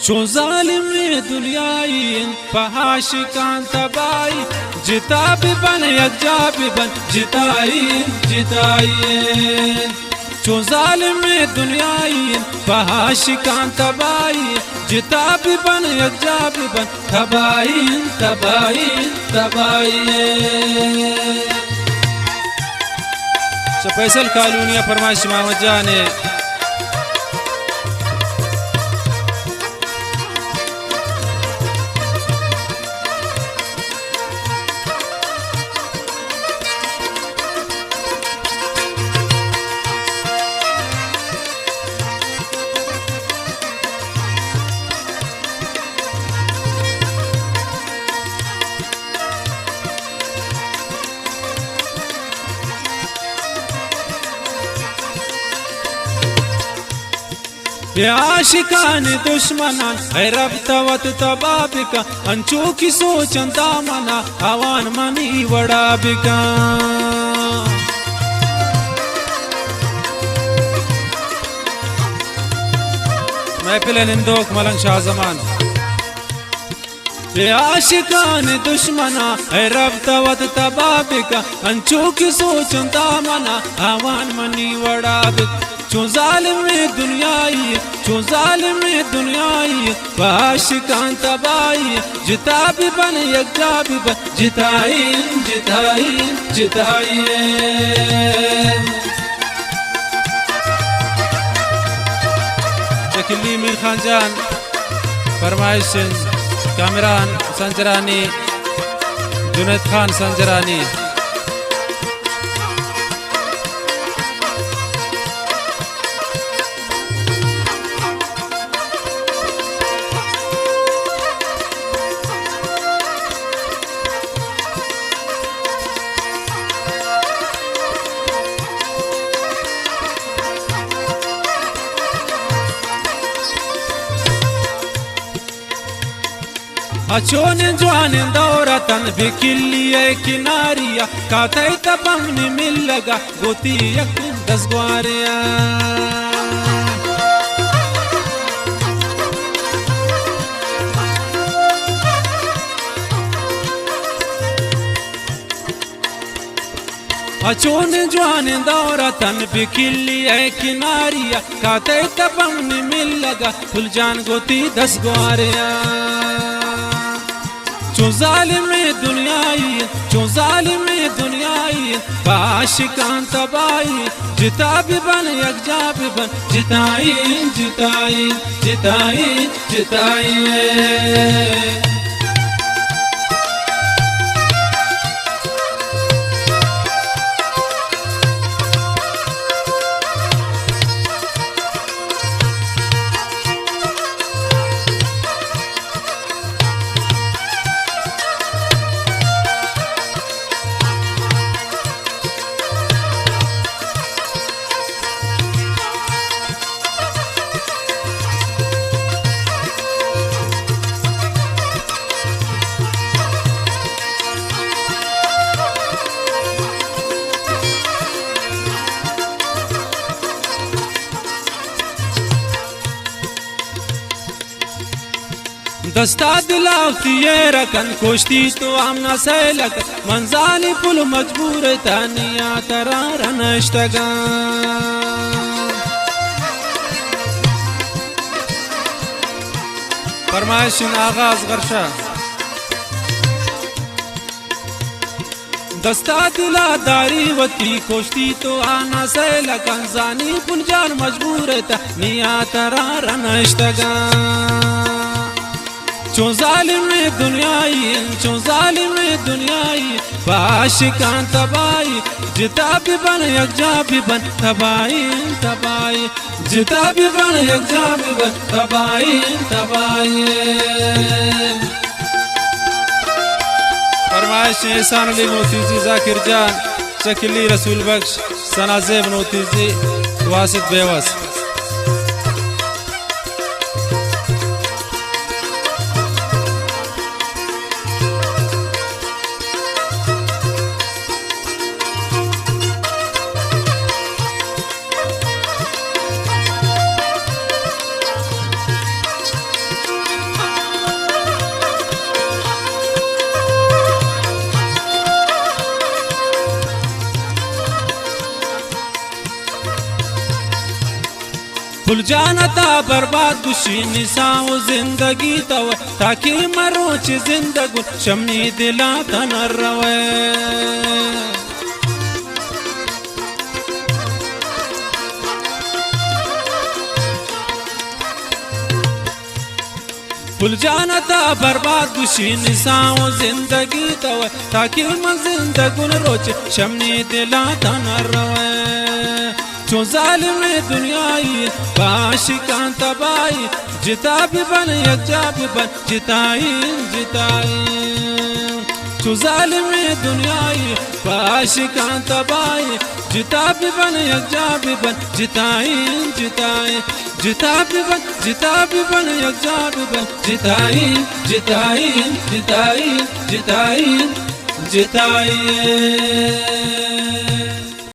चो जालिम दुनियाई पहाशिकान तबाई जिता भी बन यज्जा भी बन जिताई जिताई चो जालिम दुनियाई पहाशिकान तबाई जिता भी बन यज्जा भी बन तबाई तबाई तबाई फैसल कालूनिया फरमाइश मोहम्मद जाने आशिकान दुश्मनान है रब तवत तबाबिका अंचो की सोचंदा मना आवान मनी वड़ा बिका महफिल निंदोक मलंग शाह जमान आशिकान दुश्मना है रब तवत तबाबिका अंचो की सोचंदा मना आवान मनी वड़ा बिका चो जालिम दुनियाई चो जालिम दुनियाई आशिकान तबाई जिता भी बन यज्जा भी बन जिताई जिताई जिताई शकीली मीर खान जान फरमाइश कामरान संजरानी जुनैद खान संजरानी अचोने जवाने दौरतन भी किल्ली किनारिया काते तबंग मिल लगा गोती यक 10 ग्वारिया अचोने जवाने दौरतन भी किल्ली किनारिया काते तबंग मिल लगा फुल जान गोती 10 ग्वारिया चो जालिम दुनियाई चो जालिम दुनियाई आशिकान तबाई जिता भी बन यज्जा भी बन जिताई जिताई जिताई जिताई दस्ता दिलावती ये रकन कोश्ती तो आमना सैलक मंजाली पुल मजबूर तानिया तरार नश्तगा फरमाइश आगाज गर्शा दस्ता दिला दारी वती कोश्ती तो आना सैलक अंजानी पुल जान मजबूर तानिया तरार नश्तगा चो जालिम दुनियाई आशिकान तबाई जिता भी बन यज्जा भी बन तबाई तबाई जिता भी बन यज्जा भी बन तबाई तबाई फरमाइश एहसान अली नोतीजी जाकिर जान शकीली रसूल बख्श सनाजेब नोतीजी वासिद बेवस भूल जाना था बर्बाद गुशी निसाओ जिंदगी तव ताकि मरोच जिंदगी शमनी दिला तनर रवे भूल जाना था बर्बाद गुशी निसाओ जिंदगी तव ताकि मैं जिंदगी रोच शमनी दिला तनर रवे चो जालिम दुनियाई बाशिकान तबाई जिता भी बन यकजा भी बन जिताई जिताई चो जालिम दुनियाई बाशिकान तबाई जिता भी बन यकजा भी बन जिताई जिताई जिता भी बन यकजा भी बन जिताई जिताई जिताई जिताई जिताई